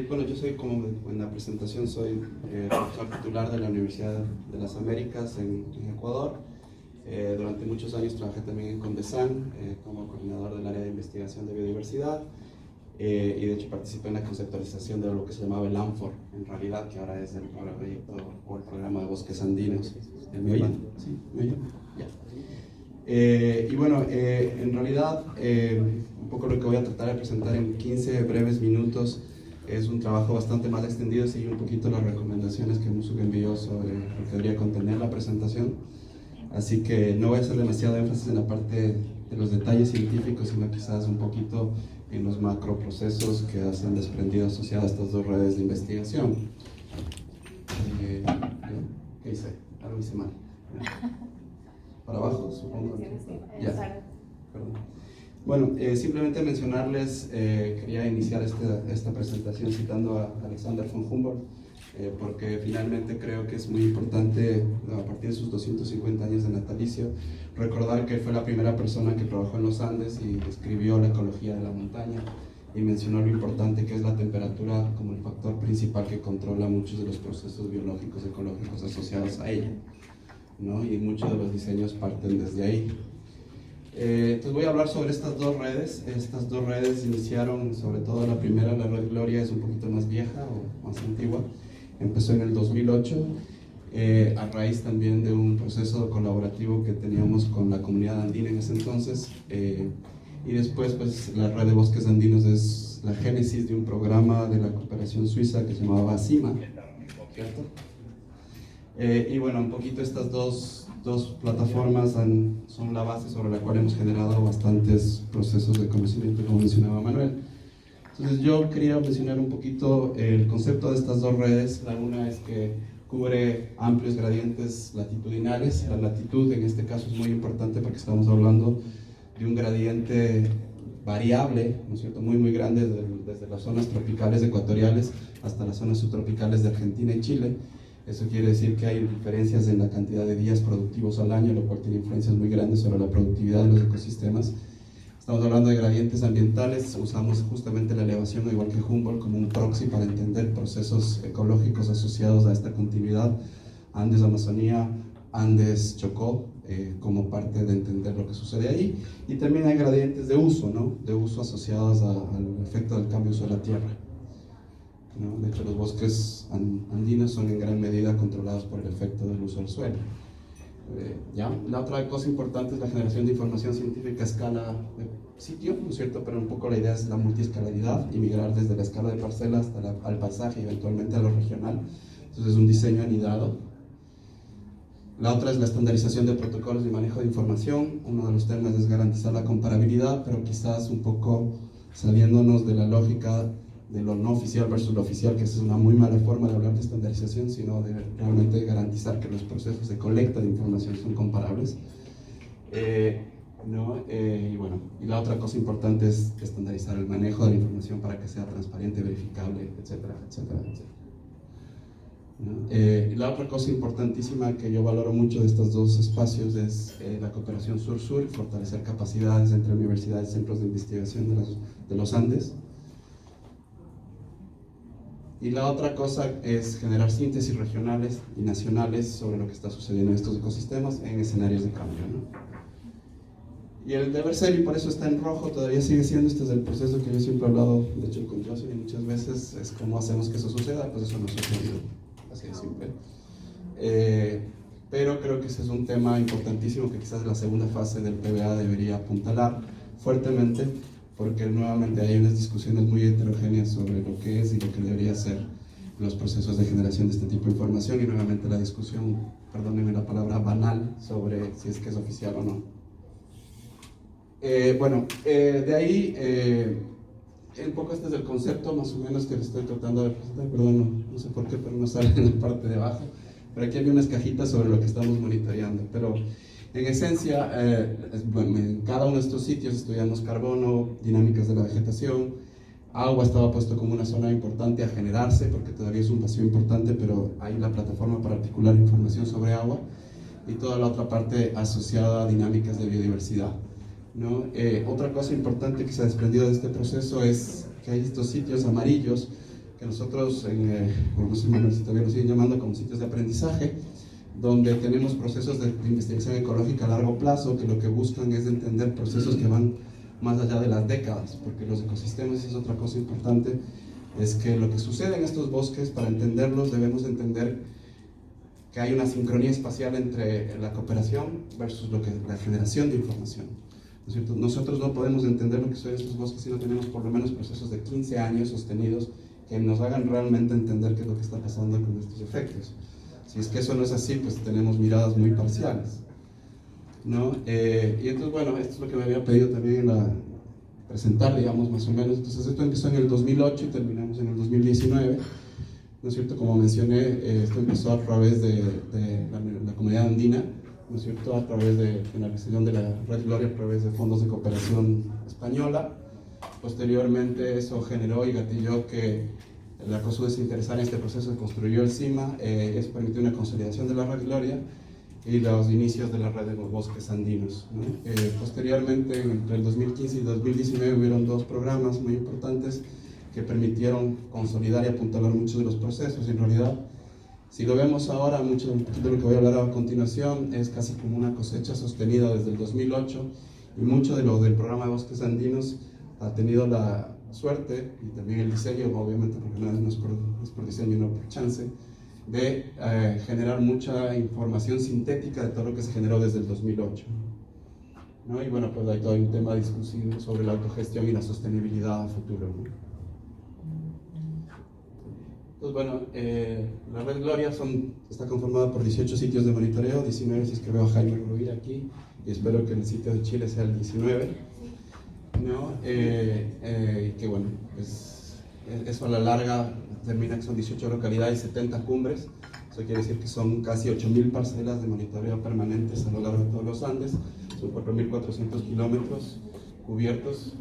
Bueno, yo soy, como en la presentación, soy profesor titular de la Universidad de las Américas en Ecuador. Durante muchos años trabajé también en Condesan como coordinador del área de investigación de biodiversidad y de hecho participé en la conceptualización de lo que se llamaba el ANFOR, en realidad, que ahora es el proyecto o el programa de bosques andinos. ¿Me oyen? ¿Sí? ¿Me oyen? Ya. Y bueno, en realidad, un poco lo que voy a tratar de presentar en 15 breves minutos es un trabajo bastante más extendido, sigue un poquito las recomendaciones que Musuke envió sobre lo que debería contener la presentación. Así que no voy a hacer demasiado énfasis en la parte de los detalles científicos, sino quizás un poquito en los macroprocesos que se han desprendido asociados a estas dos redes de investigación. ¿Qué hice? Algo hice mal. Para abajo, supongo. Ya. Perdón. Bueno, simplemente mencionarles, quería iniciar esta presentación citando a Alexander von Humboldt, porque finalmente creo que es muy importante, a partir de sus 250 años de natalicio, recordar que fue la primera persona que trabajó en los Andes y describió la ecología de la montaña y mencionó lo importante que es la temperatura como el factor principal que controla muchos de los procesos biológicos ecológicos asociados a ella, ¿no? Y muchos de los diseños parten desde ahí. Entonces voy a hablar sobre estas dos redes. Estas dos redes iniciaron, sobre todo la primera, la Red Gloria, es un poquito más vieja o más antigua. Empezó en el 2008, a raíz también de un proceso colaborativo que teníamos con la comunidad andina en ese entonces. Y después, pues, la Red de Bosques Andinos es la génesis de un programa de la cooperación suiza que se llamaba CIMA, ¿cierto? Y bueno, un poquito estas dos plataformas son la base sobre la cual hemos generado bastantes procesos de conocimiento, como mencionaba Manuel. Entonces yo quería mencionar un poquito el concepto de estas dos redes. La una es que cubre amplios gradientes latitudinales. La latitud en este caso es muy importante porque estamos hablando de un gradiente variable, ¿no es cierto?, muy grande, desde las zonas tropicales ecuatoriales hasta las zonas subtropicales de Argentina y Chile. Eso quiere decir que hay diferencias en la cantidad de días productivos al año, lo cual tiene influencias muy grandes sobre la productividad de los ecosistemas. Estamos hablando de gradientes ambientales, usamos justamente la elevación, igual que Humboldt, como un proxy para entender procesos ecológicos asociados a esta continuidad. Andes-Amazonía, Andes-Chocó, como parte de entender lo que sucede ahí. Y también hay gradientes de uso, ¿no?, de uso asociados al efecto del cambio de uso de la tierra, ¿no? De hecho, los bosques andinos son en gran medida controlados por el efecto del uso del suelo. ¿Ya? La otra cosa importante es la generación de información científica a escala de sitio, ¿no es cierto? Pero un poco la idea es la multiescalaridad y migrar desde la escala de parcela hasta al paisaje y eventualmente a lo regional. Entonces es un diseño anidado. La otra es la estandarización de protocolos de manejo de información. Uno de los temas es garantizar la comparabilidad, pero quizás un poco saliéndonos de la lógica de lo no oficial versus lo oficial, que esa es una muy mala forma de hablar de estandarización, sino de realmente garantizar que los procesos de colecta de información son comparables. Y bueno, y la otra cosa importante es estandarizar el manejo de la información para que sea transparente, verificable, etcétera, etcétera, etcétera. Y la otra cosa importantísima que yo valoro mucho de estos dos espacios es la cooperación sur-sur, fortalecer capacidades entre universidades y centros de investigación de los Andes. Y la otra cosa es generar síntesis regionales y nacionales sobre lo que está sucediendo en estos ecosistemas en escenarios de cambio, ¿no? Y el deber ser, y por eso está en rojo, todavía sigue siendo, este es el proceso que yo siempre he hablado, de hecho con Jocelyn muchas veces, es cómo hacemos que eso suceda. Pues eso no sucedió, así de simple. Pero creo que ese es un tema importantísimo que quizás la segunda fase del PBA debería apuntalar fuertemente, porque nuevamente hay unas discusiones muy heterogéneas sobre lo que es y lo que debería ser los procesos de generación de este tipo de información, y nuevamente la discusión, perdónenme la palabra, banal sobre si es que es oficial o no. De ahí, un poco este es el concepto más o menos que les estoy tratando de presentar. Perdón, no sé por qué, pero no sale en la parte de abajo, pero aquí hay unas cajitas sobre lo que estamos monitoreando. Pero en esencia, en cada uno de estos sitios estudiamos carbono, dinámicas de la vegetación, agua estaba puesto como una zona importante a generarse, porque todavía es un pasivo importante, pero hay la plataforma para articular información sobre agua, y toda la otra parte asociada a dinámicas de biodiversidad, ¿no? Otra cosa importante que se ha desprendido de este proceso es que hay estos sitios amarillos que nosotros, como todavía lo siguen llamando, como sitios de aprendizaje, donde tenemos procesos de investigación ecológica a largo plazo, que lo que buscan es entender procesos que van más allá de las décadas, porque los ecosistemas, es otra cosa importante, es que lo que sucede en estos bosques, para entenderlos debemos entender que hay una sincronía espacial entre la cooperación versus la generación de información, ¿no es cierto? Nosotros no podemos entender lo que sucede en estos bosques si no tenemos por lo menos procesos de 15 años sostenidos que nos hagan realmente entender qué es lo que está pasando con estos efectos. Si es que eso no es así, pues tenemos miradas muy parciales, ¿no? Y entonces, bueno, esto es lo que me había pedido también presentar, digamos, más o menos. Entonces, esto empezó en el 2008 y terminamos en el 2019, ¿no es cierto? Como mencioné, esto empezó a través de la comunidad andina, ¿no es cierto? A través de la gestión de la Red Gloria, a través de fondos de cooperación española. Posteriormente, eso generó y gatilló que la COSUDE se interesara en este proceso, construyó el CIMA, eso permitió una consolidación de la Red Gloria y los inicios de la red de los bosques andinos, ¿no? Posteriormente, entre el 2015 y 2019, hubieron dos programas muy importantes que permitieron consolidar y apuntalar muchos de los procesos. En realidad, si lo vemos ahora, un poquito de lo que voy a hablar a continuación es casi como una cosecha sostenida desde el 2008, y mucho de lo del programa de bosques andinos ha tenido la suerte, y también el diseño, obviamente, porque no es por diseño, no por chance, de generar mucha información sintética de todo lo que se generó desde el 2008, ¿no? Y bueno, pues hay todo un tema discutido sobre la autogestión y la sostenibilidad a futuro, ¿no? Entonces, bueno, la Red Gloria está conformada por 18 sitios de monitoreo, 19 si es que veo a Jaime Rubir aquí, y espero que el sitio de Chile sea el 19, ¿no? Que bueno, pues eso a la larga termina que son 18 localidades y 70 cumbres. Eso quiere decir que son casi 8.000 parcelas de monitoreo permanentes a lo largo de todos los Andes. Son 4.400 kilómetros cubiertos.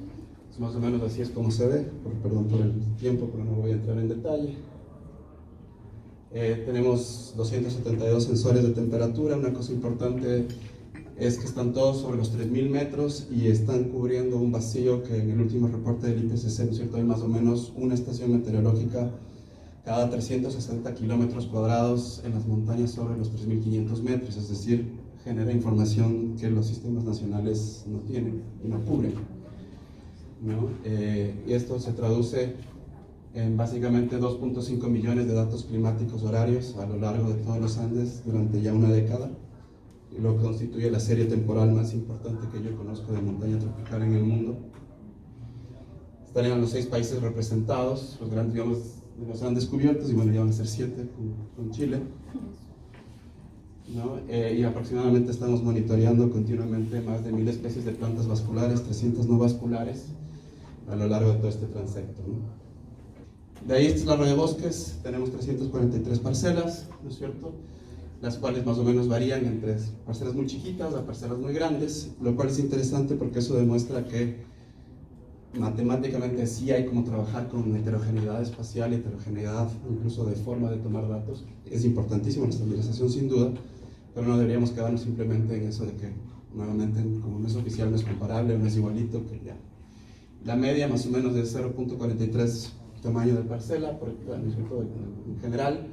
Más o menos así es como se ve. Perdón por el tiempo, pero no voy a entrar en detalle. Tenemos 272 sensores de temperatura. Una cosa importante es que están todos sobre los 3.000 metros y están cubriendo un vacío que en el último reporte del IPCC, ¿no es cierto?, hay más o menos una estación meteorológica cada 360 kilómetros cuadrados en las montañas sobre los 3.500 metros, es decir, genera información que los sistemas nacionales no tienen y no cubren, ¿no? Y esto se traduce en básicamente 2.5 millones de datos climáticos horarios a lo largo de todos los Andes durante ya una década, y lo que constituye la serie temporal más importante que yo conozco de montaña tropical en el mundo. Estarían los 6 países representados, los grandes, digamos, los han descubiertos, y bueno, ya van a ser 7 con Chile, ¿no? Y aproximadamente estamos monitoreando continuamente más de 1.000 especies de plantas vasculares, 300 no vasculares, a lo largo de todo este transecto, ¿no? De ahí esta es la red de bosques, tenemos 343 parcelas, ¿no es cierto?, las cuales más o menos varían entre parcelas muy chiquitas a parcelas muy grandes, lo cual es interesante porque eso demuestra que matemáticamente sí hay como trabajar con heterogeneidad espacial y heterogeneidad incluso de forma de tomar datos. Es importantísimo la estandarización sin duda, pero no deberíamos quedarnos simplemente en eso de que nuevamente como no es oficial, no es comparable, no es igualito, que ya. La media más o menos es 0.43 tamaño de parcela por en general,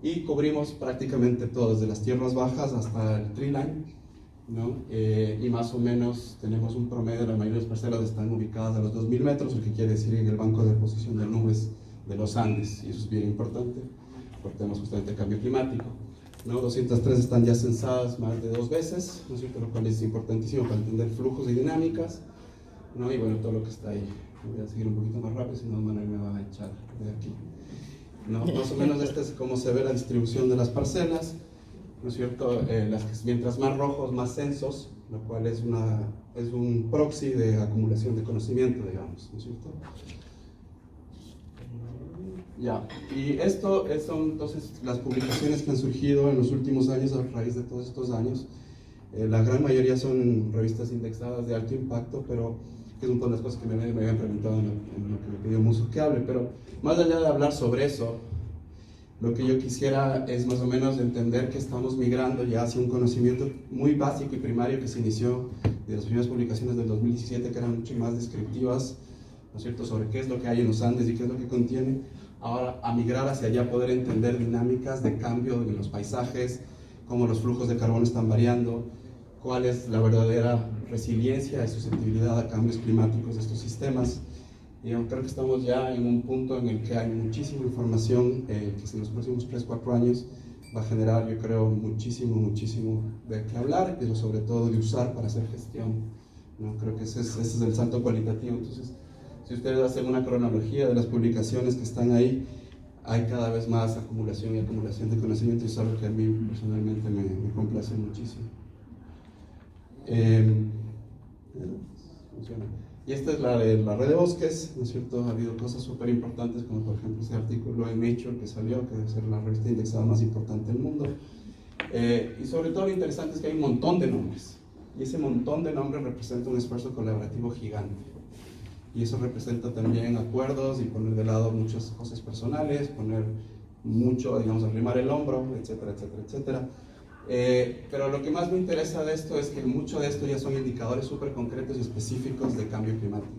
y cubrimos prácticamente todo, desde las tierras bajas hasta el tree line, ¿no? Y más o menos tenemos un promedio, la mayoría de las parcelas están ubicadas a los 2.000 metros, lo que quiere decir en el banco de posición de nubes de los Andes, y eso es bien importante porque tenemos justamente el cambio climático, ¿no? 203 están ya censadas más de 2 veces, ¿no es cierto?, lo cual es importantísimo para entender flujos y dinámicas, ¿no? Y bueno, todo lo que está ahí. Voy a seguir un poquito más rápido, si no Manuel me va a echar de aquí, ¿no? Más o menos este es cómo se ve la distribución de las parcelas, ¿no es cierto? Mientras más rojos, más censos, lo cual es un proxy de acumulación de conocimiento, digamos, ¿no es cierto? Ya, y esto son entonces las publicaciones que han surgido en los últimos años a raíz de todos estos años. La gran mayoría son revistas indexadas de alto impacto, pero que es una de las cosas que me habían preguntado en lo que me pidió Muso que hable. Pero más allá de hablar sobre eso, lo que yo quisiera es más o menos entender que estamos migrando ya hacia un conocimiento muy básico y primario que se inició de las primeras publicaciones del 2017, que eran mucho más descriptivas, ¿no es cierto?, sobre qué es lo que hay en los Andes y qué es lo que contiene, ahora a migrar hacia allá, poder entender dinámicas de cambio en los paisajes, cómo los flujos de carbono están variando, cuál es la verdadera resiliencia y susceptibilidad a cambios climáticos de estos sistemas. Y yo creo que estamos ya en un punto en el que hay muchísima información que en los próximos 3-4 años va a generar, yo creo, muchísimo de qué hablar, pero sobre todo de usar para hacer gestión, ¿no? Creo que ese es el salto cualitativo. Entonces, si ustedes hacen una cronología de las publicaciones que están ahí, hay cada vez más acumulación y acumulación de conocimiento, y es algo que a mí personalmente me complace muchísimo. Funciona. Y esta es la de la red de bosques, ¿no es cierto? Ha habido cosas súper importantes, como por ejemplo este artículo en Nature que salió, que debe ser la revista indexada más importante del mundo. Y sobre todo lo interesante es que hay un montón de nombres, y ese montón de nombres representa un esfuerzo colaborativo gigante. Y eso representa también acuerdos y poner de lado muchas cosas personales, poner mucho, digamos, arrimar el hombro, etcétera, etcétera, etcétera. Pero lo que más me interesa de esto es que mucho de esto ya son indicadores súper concretos y específicos de cambio climático,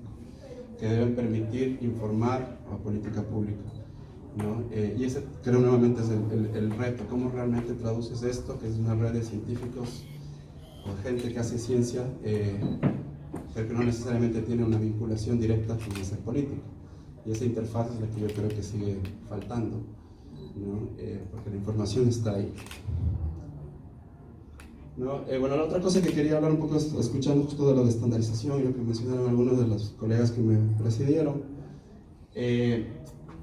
que deben permitir informar a política pública, ¿no? Y ese, creo, nuevamente es el reto, cómo realmente traduces esto, que es una red de científicos o gente que hace ciencia, pero que no necesariamente tiene una vinculación directa con esa política. Y esa interfaz es la que yo creo que sigue faltando, ¿no? Porque la información está ahí, ¿no? Bueno, la otra cosa que quería hablar un poco, escuchando justo de lo de estandarización y lo que mencionaron algunos de los colegas que me precedieron,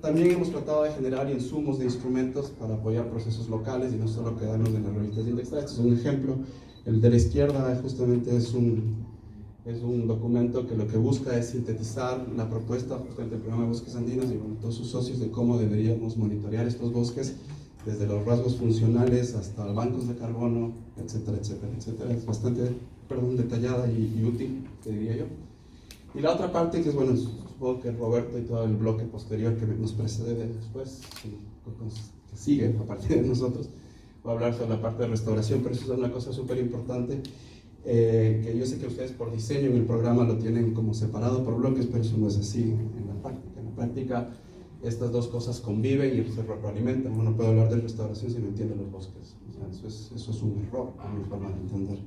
también hemos tratado de generar insumos de instrumentos para apoyar procesos locales y no solo quedarnos en las revistas de indexar. Este es un ejemplo. El de la izquierda justamente es un documento que lo que busca es sintetizar la propuesta justamente del programa de bosques andinos y con todos sus socios de cómo deberíamos monitorear estos bosques, desde los rasgos funcionales hasta bancos de carbono, etcétera, etcétera, etcétera. Es bastante, detallada y útil, te diría yo. Y la otra parte, que es, bueno, supongo que Roberto y todo el bloque posterior que nos precede después, que sigue a partir de nosotros, va a hablar sobre la parte de restauración, pero eso es una cosa súper importante, que yo sé que ustedes por diseño en el programa lo tienen como separado por bloques, pero eso no es así en la práctica. En la práctica, estas dos cosas conviven y se retroalimentan. Uno no puede hablar de restauración si no entiende los bosques. O sea, eso es un error a mi forma de entender,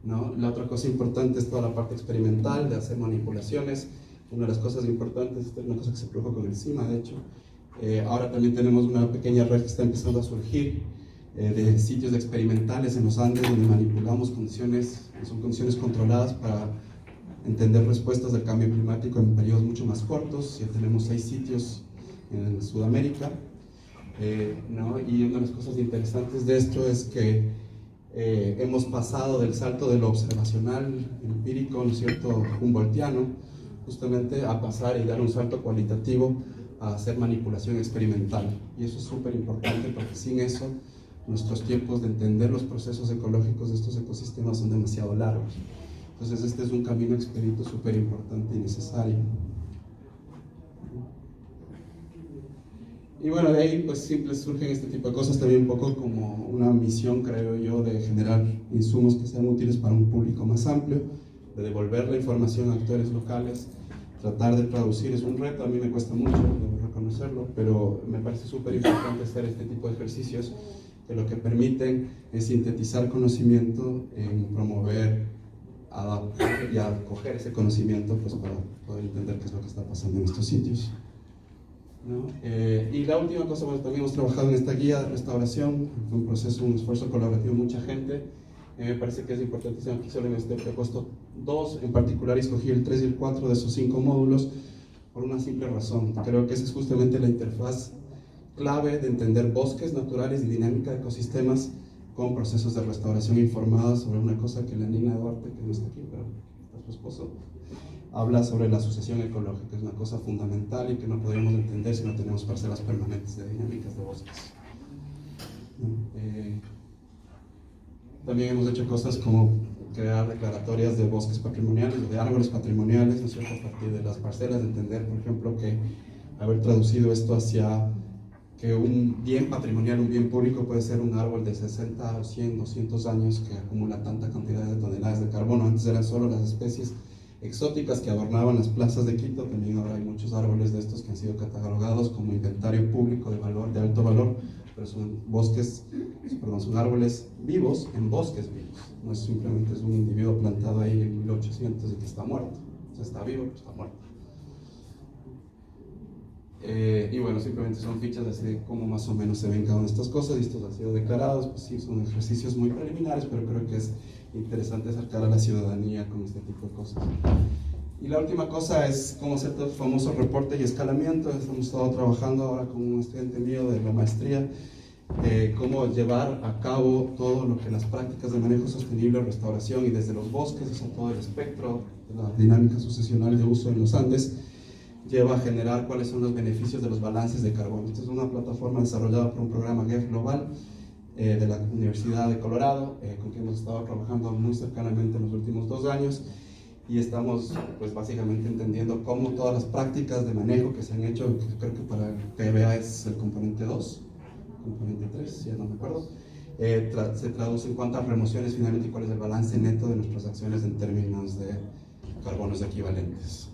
¿no? La otra cosa importante es toda la parte experimental de hacer manipulaciones. Una de las cosas importantes, esta es una cosa que se produjo con el CIMA, de hecho. Ahora también tenemos una pequeña red que está empezando a surgir de sitios experimentales en los Andes, donde manipulamos condiciones, son condiciones controladas para entender respuestas del cambio climático en periodos mucho más cortos. Ya tenemos 6 sitios en Sudamérica, ¿no? Y una de las cosas interesantes de esto es que hemos pasado del salto de lo observacional, empírico, ¿no es cierto?, humboldtiano, justamente a pasar y dar un salto cualitativo a hacer manipulación experimental. Y eso es súper importante, porque sin eso nuestros tiempos de entender los procesos ecológicos de estos ecosistemas son demasiado largos. Entonces este es un camino expedito súper importante y necesario. Y bueno, de ahí pues siempre surgen este tipo de cosas, también un poco como una misión, creo yo, de generar insumos que sean útiles para un público más amplio, de devolver la información a actores locales, tratar de traducir. Es un reto, a mí me cuesta mucho, debo reconocerlo, pero me parece súper importante hacer este tipo de ejercicios que lo que permiten es sintetizar conocimiento, promover, adaptar y acoger ese conocimiento, pues, para poder entender qué es lo que está pasando en estos sitios, ¿no? Y la última cosa, bueno, también hemos trabajado en esta guía de restauración. Fue un proceso, un esfuerzo colaborativo de mucha gente. Me parece que es importantísimo. Aquí solo he puesto 2 en particular, escogí el 3 y el 4 de esos 5 módulos por una simple razón. Creo que esa es justamente la interfaz clave de entender bosques naturales y dinámica de ecosistemas con procesos de restauración informados sobre una cosa que la Nina Duarte, que no está aquí, pero está su esposo, habla sobre la sucesión ecológica. Es una cosa fundamental y que no podríamos entender si no tenemos parcelas permanentes de dinámicas de bosques. También hemos hecho cosas como crear declaratorias de bosques patrimoniales, de árboles patrimoniales, ¿no es cierto?, a partir de las parcelas, de entender, por ejemplo, que haber traducido esto hacia que un bien patrimonial, un bien público puede ser un árbol de 60 o 100, 200 años que acumula tanta cantidad de toneladas de carbono. Antes eran solo las especies exóticas que adornaban las plazas de Quito. También ahora hay muchos árboles de estos que han sido catalogados como inventario público de valor, de alto valor, pero son son árboles vivos en bosques vivos. No es simplemente un individuo plantado ahí en 1800 y que está muerto. O sea, está vivo, pero está muerto. Y bueno, simplemente son fichas así de cómo más o menos se ven cada una de estas cosas, y estos han sido declarados. Pues sí, son ejercicios muy preliminares, pero creo que es interesante acercar a la ciudadanía con este tipo de cosas. Y la última cosa es cómo hacer el famoso reporte y escalamiento. Hemos estado trabajando ahora con un estudiante mío de la maestría, cómo llevar a cabo todo lo que las prácticas de manejo sostenible, restauración y desde los bosques, o sea, todo el espectro de la dinámica sucesional de uso en los Andes, lleva a generar cuáles son los beneficios de los balances de carbono. Esta es una plataforma desarrollada por un programa GEF Global de la Universidad de Colorado, con quien hemos estado trabajando muy cercanamente en los últimos 2 años, y estamos pues básicamente entendiendo cómo todas las prácticas de manejo que se han hecho, que creo que para el PBA es el componente 2, componente 3, ya no me acuerdo, se traduce en cuántas remociones finalmente y cuál es el balance neto de nuestras acciones en términos de carbonos equivalentes.